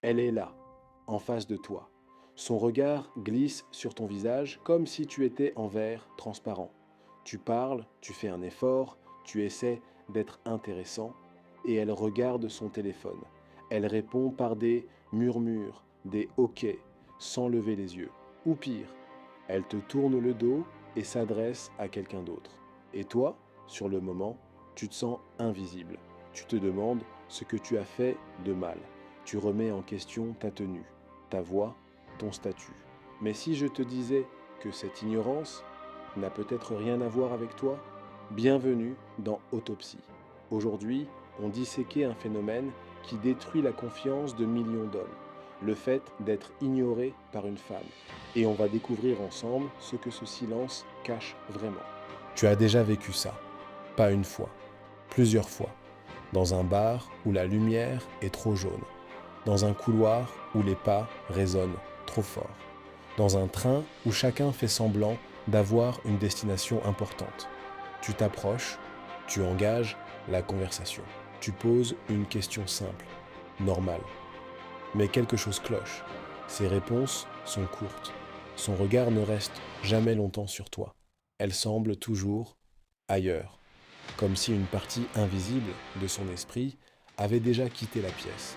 Elle est là, en face de toi. Son regard glisse sur ton visage comme si tu étais en verre transparent. Tu parles, tu fais un effort, tu essaies d'être intéressant, et elle regarde son téléphone. Elle répond par des murmures, des OK, sans lever les yeux. Ou pire, elle te tourne le dos et s'adresse à quelqu'un d'autre. Et toi, sur le moment, tu te sens invisible. Tu te demandes ce que tu as fait de mal. Tu remets en question ta tenue, ta voix, ton statut. Mais si je te disais que cette ignorance n'a peut-être rien à voir avec toi, bienvenue dans Autopsie. Aujourd'hui, on disséquait un phénomène qui détruit la confiance de millions d'hommes, le fait d'être ignoré par une femme. Et on va découvrir ensemble ce que ce silence cache vraiment. Tu as déjà vécu ça, pas une fois, plusieurs fois, dans un bar où la lumière est trop jaune, dans un couloir où les pas résonnent trop fort, dans un train où chacun fait semblant d'avoir une destination importante. Tu t'approches, tu engages la conversation. Tu poses une question simple, normale. Mais quelque chose cloche. Ses réponses sont courtes. Son regard ne reste jamais longtemps sur toi. Elle semble toujours ailleurs, comme si une partie invisible de son esprit avait déjà quitté la pièce.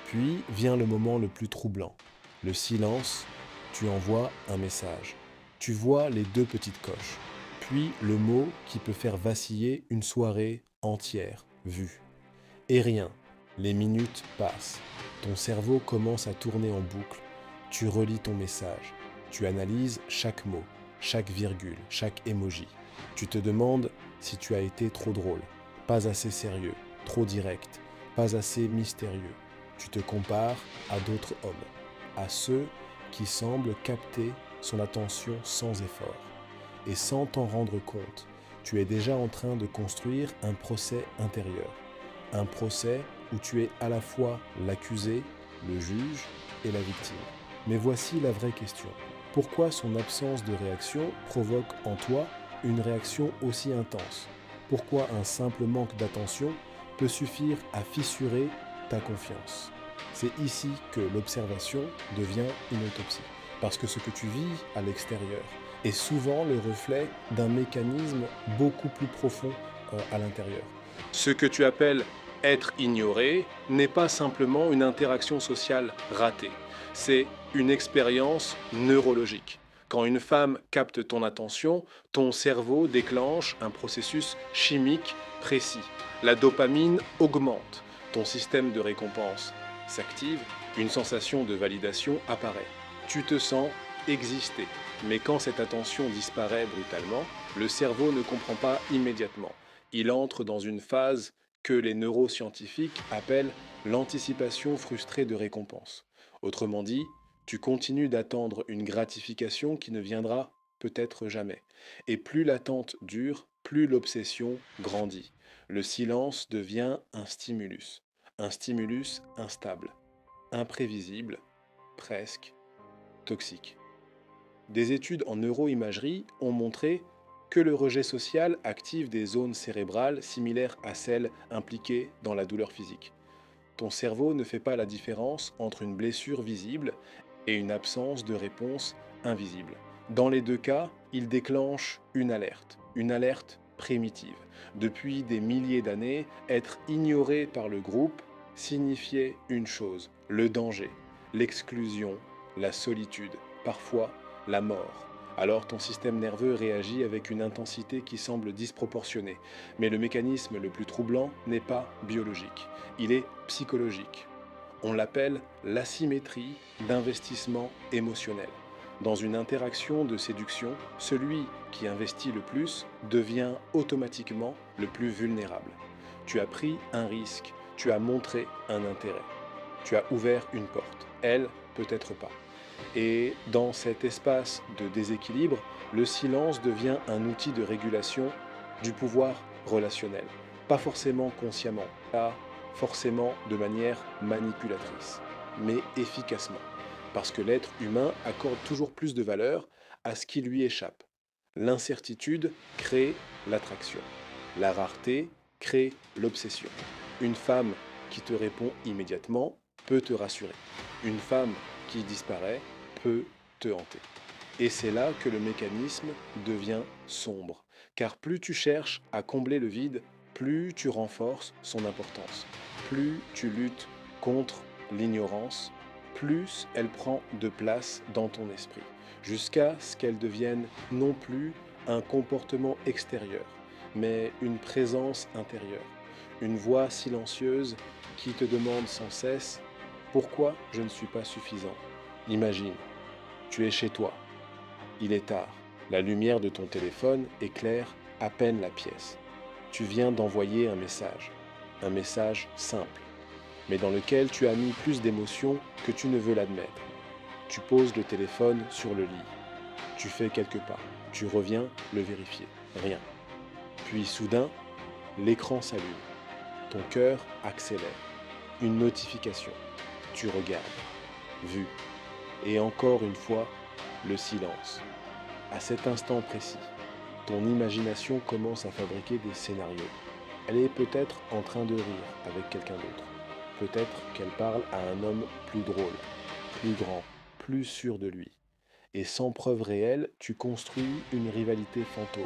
Puis vient le moment le plus troublant, le silence. Tu envoies un message. Tu vois les deux petites coches. Puis le mot qui peut faire vaciller une soirée entière, vue. Et rien. Les minutes passent. Ton cerveau commence à tourner en boucle. Tu relis ton message. Tu analyses chaque mot, chaque virgule, chaque emoji. Tu te demandes si tu as été trop drôle, pas assez sérieux, trop direct, pas assez mystérieux. Tu te compares à d'autres hommes, à ceux qui semblent capter son attention sans effort. Et sans t'en rendre compte, tu es déjà en train de construire un procès intérieur. Un procès où tu es à la fois l'accusé, le juge et la victime. Mais voici la vraie question. Pourquoi son absence de réaction provoque en toi une réaction aussi intense? Pourquoi un simple manque d'attention peut suffire à fissurer ta confiance? C'est ici que l'observation devient une autopsie. Parce que ce que tu vis à l'extérieur est souvent le reflet d'un mécanisme beaucoup plus profond à l'intérieur. Ce que tu appelles être ignoré n'est pas simplement une interaction sociale ratée, c'est une expérience neurologique. Quand une femme capte ton attention, ton cerveau déclenche un processus chimique précis. La dopamine augmente, ton système de récompense s'active, une sensation de validation apparaît. Tu te sens exister. Mais quand cette attention disparaît brutalement, le cerveau ne comprend pas immédiatement. Il entre dans une phase que les neuroscientifiques appellent l'anticipation frustrée de récompense. Autrement dit, tu continues d'attendre une gratification qui ne viendra peut-être jamais. Et plus l'attente dure, plus l'obsession grandit. Le silence devient un stimulus instable, imprévisible, presque toxique. Des études en neuroimagerie ont montré que le rejet social active des zones cérébrales similaires à celles impliquées dans la douleur physique. Ton cerveau ne fait pas la différence entre une blessure visible et une absence de réponse invisible. Dans les deux cas, il déclenche une alerte primitive. Depuis des milliers d'années, être ignoré par le groupe signifiait une chose, le danger, l'exclusion, la solitude, parfois la mort. Alors ton système nerveux réagit avec une intensité qui semble disproportionnée. Mais le mécanisme le plus troublant n'est pas biologique, il est psychologique. On l'appelle l'asymétrie d'investissement émotionnel. Dans une interaction de séduction, celui qui investit le plus devient automatiquement le plus vulnérable. Tu as pris un risque, tu as montré un intérêt, tu as ouvert une porte, elle peut-être pas. Et dans cet espace de déséquilibre, le silence devient un outil de régulation du pouvoir relationnel. Pas forcément consciemment, pas forcément de manière manipulatrice, mais efficacement. Parce que l'être humain accorde toujours plus de valeur à ce qui lui échappe. L'incertitude crée l'attraction. La rareté crée l'obsession. Une femme qui te répond immédiatement peut te rassurer. Une femme qui disparaît peut te hanter. Et c'est là que le mécanisme devient sombre. Car plus tu cherches à combler le vide, plus tu renforces son importance. Plus tu luttes contre l'ignorance, plus elle prend de place dans ton esprit. Jusqu'à ce qu'elle devienne non plus un comportement extérieur, mais une présence intérieure. Une voix silencieuse qui te demande sans cesse « Pourquoi je ne suis pas suffisant ?» Imagine, tu es chez toi. Il est tard. La lumière de ton téléphone éclaire à peine la pièce. Tu viens d'envoyer un message simple, mais dans lequel tu as mis plus d'émotion que tu ne veux l'admettre. Tu poses le téléphone sur le lit. Tu fais quelques pas. Tu reviens le vérifier. Rien. Puis soudain, l'écran s'allume. Ton cœur accélère. Une notification. Tu regardes. Vu. Et encore une fois, le silence. À cet instant précis, ton imagination commence à fabriquer des scénarios. Elle est peut-être en train de rire avec quelqu'un d'autre. Peut-être qu'elle parle à un homme plus drôle, plus grand, plus sûr de lui. Et sans preuve réelle, tu construis une rivalité fantôme,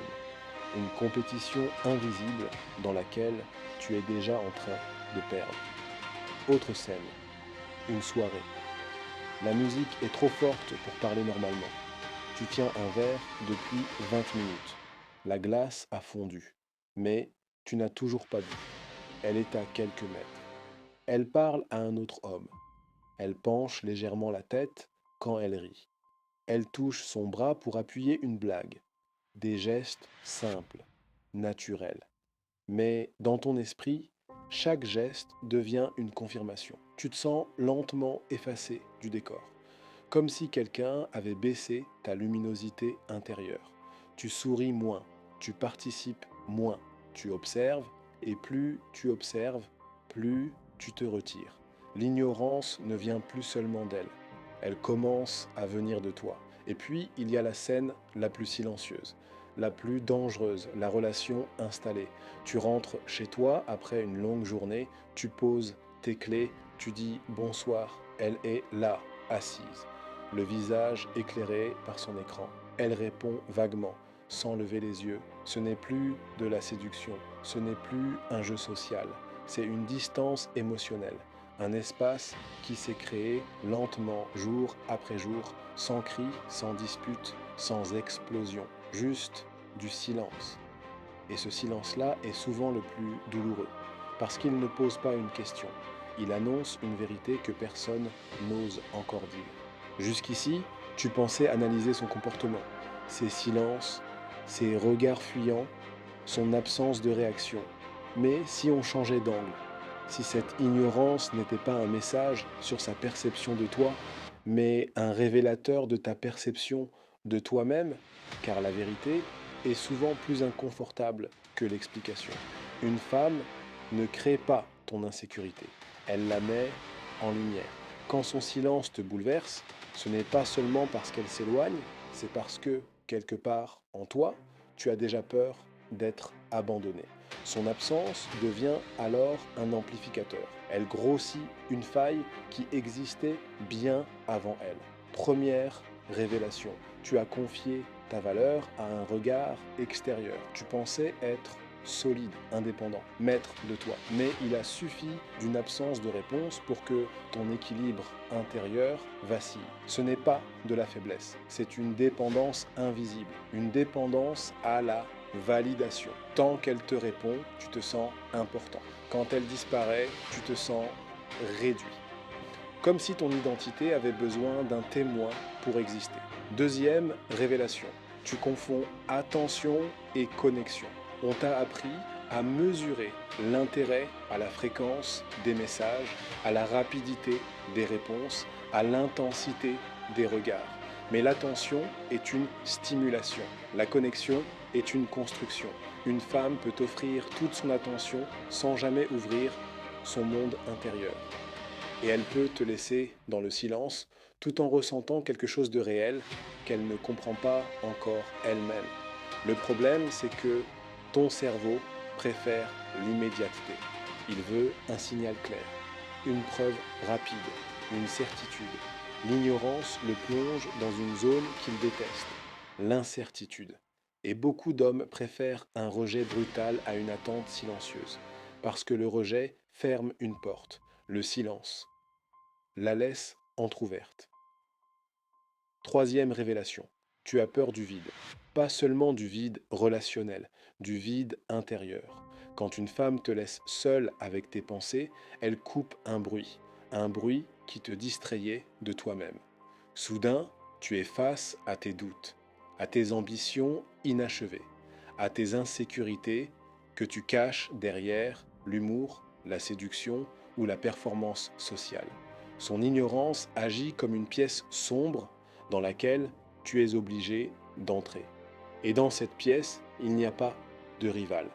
une compétition invisible dans laquelle tu es déjà en train de perdre. Autre scène, une soirée. La musique est trop forte pour parler normalement. Tu tiens un verre depuis 20 minutes. La glace a fondu, mais tu n'as toujours pas bu. Elle est à quelques mètres. Elle parle à un autre homme. Elle penche légèrement la tête quand elle rit. Elle touche son bras pour appuyer une blague. Des gestes simples, naturels. Mais dans ton esprit, chaque geste devient une confirmation. Tu te sens lentement effacé du décor, comme si quelqu'un avait baissé ta luminosité intérieure. Tu souris moins, tu participes moins, tu observes, et plus tu observes, plus tu te retires. L'ignorance ne vient plus seulement d'elle, elle commence à venir de toi. Et puis, il y a la scène la plus silencieuse, la plus dangereuse, la relation installée. Tu rentres chez toi après une longue journée, tu poses tes clés, tu dis bonsoir, elle est là, assise, le visage éclairé par son écran. Elle répond vaguement, sans lever les yeux. Ce n'est plus de la séduction, ce n'est plus un jeu social, c'est une distance émotionnelle. Un espace qui s'est créé lentement, jour après jour, sans cri, sans dispute, sans explosion, juste du silence. Et ce silence-là est souvent le plus douloureux, parce qu'il ne pose pas une question, il annonce une vérité que personne n'ose encore dire. Jusqu'ici, tu pensais analyser son comportement, ses silences, ses regards fuyants, son absence de réaction. Mais si on changeait d'angle, si cette ignorance n'était pas un message sur sa perception de toi, mais un révélateur de ta perception de toi-même, car la vérité est souvent plus inconfortable que l'explication. Une femme ne crée pas ton insécurité, elle la met en lumière. Quand son silence te bouleverse, ce n'est pas seulement parce qu'elle s'éloigne, c'est parce que, quelque part en toi, tu as déjà peur d'être abandonné. Son absence devient alors un amplificateur. Elle grossit une faille qui existait bien avant elle. Première révélation. Tu as confié ta valeur à un regard extérieur. Tu pensais être solide, indépendant, maître de toi. Mais il a suffi d'une absence de réponse pour que ton équilibre intérieur vacille. Ce n'est pas de la faiblesse, c'est une dépendance invisible, une dépendance à la validation. Tant qu'elle te répond, tu te sens important. Quand elle disparaît, tu te sens réduit. Comme si ton identité avait besoin d'un témoin pour exister. Deuxième révélation, tu confonds attention et connexion. On t'a appris à mesurer l'intérêt à la fréquence des messages, à la rapidité des réponses, à l'intensité des regards. Mais l'attention est une stimulation, la connexion est une construction. Une femme peut offrir toute son attention sans jamais ouvrir son monde intérieur. Et elle peut te laisser dans le silence tout en ressentant quelque chose de réel qu'elle ne comprend pas encore elle-même. Le problème, c'est que ton cerveau préfère l'immédiateté. Il veut un signal clair. une preuve rapide, une certitude. L'ignorance le plonge dans une zone qu'il déteste, l'incertitude. Et beaucoup d'hommes préfèrent un rejet brutal à une attente silencieuse, parce que le rejet ferme une porte, le silence la laisse entr'ouverte. Troisième révélation, tu as peur du vide. Pas seulement du vide relationnel, du vide intérieur. Quand une femme te laisse seule avec tes pensées, elle coupe un bruit qui te distrayait de toi-même. Soudain, tu es face à tes doutes, à tes ambitions inachevées, à tes insécurités que tu caches derrière l'humour, la séduction ou la performance sociale. Son ignorance agit comme une pièce sombre dans laquelle tu es obligé d'entrer. Et dans cette pièce, il n'y a pas de rival,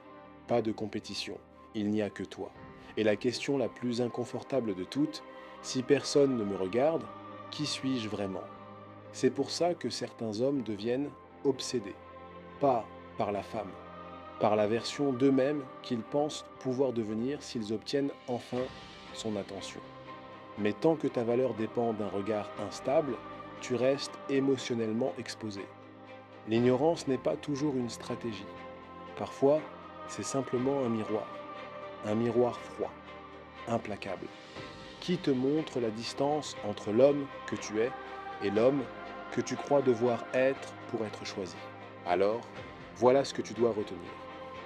pas de compétition, il n'y a que toi. Et la question la plus inconfortable de toutes, si personne ne me regarde, qui suis-je vraiment? C'est pour ça que certains hommes deviennent obsédés, pas par la femme, par la version d'eux-mêmes qu'ils pensent pouvoir devenir s'ils obtiennent enfin son attention. Mais tant que ta valeur dépend d'un regard instable, tu restes émotionnellement exposé. L'ignorance n'est pas toujours une stratégie. Parfois, c'est simplement un miroir froid, implacable, qui te montre la distance entre l'homme que tu es et l'homme que tu crois devoir être pour être choisi. Alors, voilà ce que tu dois retenir.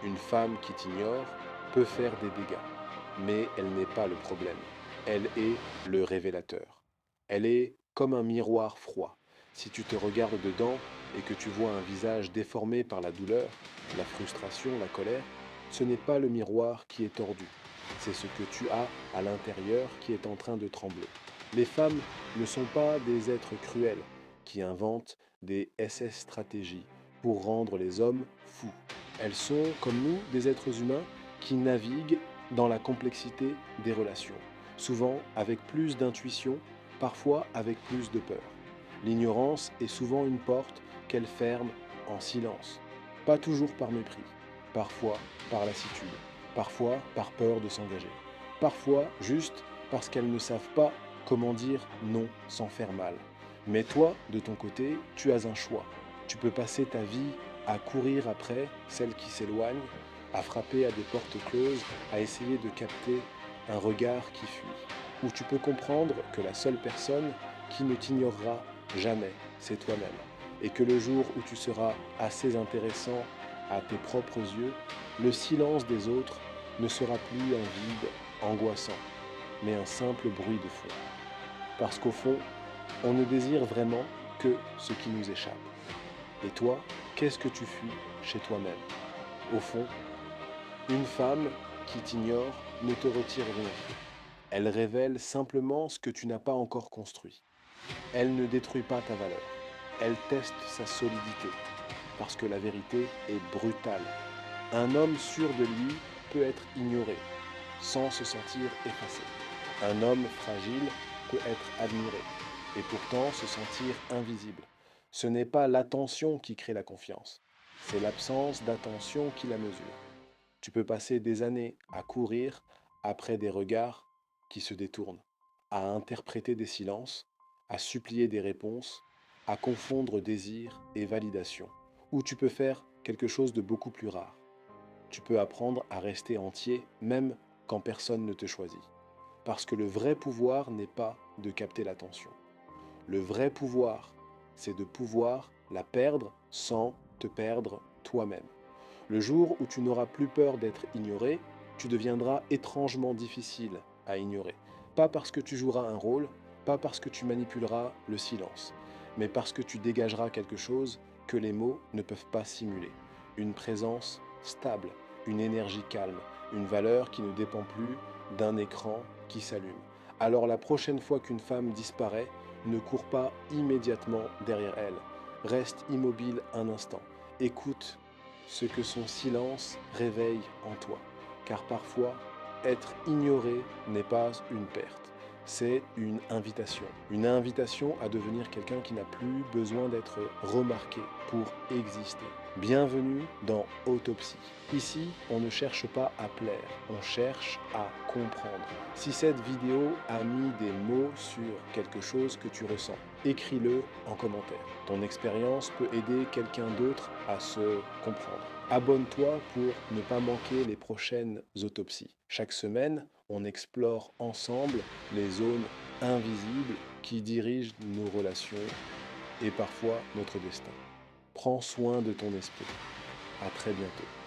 Une femme qui t'ignore peut faire des dégâts, mais elle n'est pas le problème. Elle est le révélateur. Elle est comme un miroir froid. Si tu te regardes dedans et que tu vois un visage déformé par la douleur, la frustration, la colère, ce n'est pas le miroir qui est tordu. C'est ce que tu as à l'intérieur qui est en train de trembler. Les femmes ne sont pas des êtres cruels qui inventent des SS stratégies pour rendre les hommes fous. Elles sont, comme nous, des êtres humains qui naviguent dans la complexité des relations, souvent avec plus d'intuition, parfois avec plus de peur. L'ignorance est souvent une porte qu'elles ferment en silence, pas toujours par mépris, parfois par lassitude, parfois par peur de s'engager, parfois juste parce qu'elles ne savent pas comment dire non sans faire mal. Mais toi, de ton côté, tu as un choix. Tu peux passer ta vie à courir après celles qui s'éloignent, à frapper à des portes closes, à essayer de capter un regard qui fuit. Ou tu peux comprendre que la seule personne qui ne t'ignorera jamais, c'est toi-même. Et que le jour où tu seras assez intéressant à tes propres yeux, le silence des autres ne sera plus un vide angoissant, mais un simple bruit de fond. Parce qu'au fond, on ne désire vraiment que ce qui nous échappe. Et toi, qu'est-ce que tu fuis chez toi-même? Au fond, une femme qui t'ignore ne te retire rien. Elle révèle simplement ce que tu n'as pas encore construit. Elle ne détruit pas ta valeur. Elle teste sa solidité. Parce que la vérité est brutale. Un homme sûr de lui peut être ignoré, sans se sentir effacé. Un homme fragile peut être admiré, et pourtant se sentir invisible. Ce n'est pas l'attention qui crée la confiance, c'est l'absence d'attention qui la mesure. Tu peux passer des années à courir après des regards qui se détournent, à interpréter des silences, à supplier des réponses, à confondre désir et validation. Ou tu peux faire quelque chose de beaucoup plus rare. Tu peux apprendre à rester entier même quand personne ne te choisit. Parce que le vrai pouvoir n'est pas de capter l'attention. Le vrai pouvoir, c'est de pouvoir la perdre sans te perdre toi-même. Le jour où tu n'auras plus peur d'être ignoré, tu deviendras étrangement difficile à ignorer. Pas parce que tu joueras un rôle, pas parce que tu manipuleras le silence, mais parce que tu dégageras quelque chose que les mots ne peuvent pas simuler. Une présence stable, une énergie calme, une valeur qui ne dépend plus d'un écran qui s'allume. Alors la prochaine fois qu'une femme disparaît, ne cours pas immédiatement derrière elle. Reste immobile un instant. Écoute ce que son silence réveille en toi. Car parfois, être ignoré n'est pas une perte, c'est une invitation. Une invitation à devenir quelqu'un qui n'a plus besoin d'être remarqué pour exister. Bienvenue dans Autopsie. Ici, on ne cherche pas à plaire, on cherche à comprendre. Si cette vidéo a mis des mots sur quelque chose que tu ressens, écris-le en commentaire. Ton expérience peut aider quelqu'un d'autre à se comprendre. Abonne-toi pour ne pas manquer les prochaines autopsies. Chaque semaine, on explore ensemble les zones invisibles qui dirigent nos relations et parfois notre destin. Prends soin de ton esprit. À très bientôt.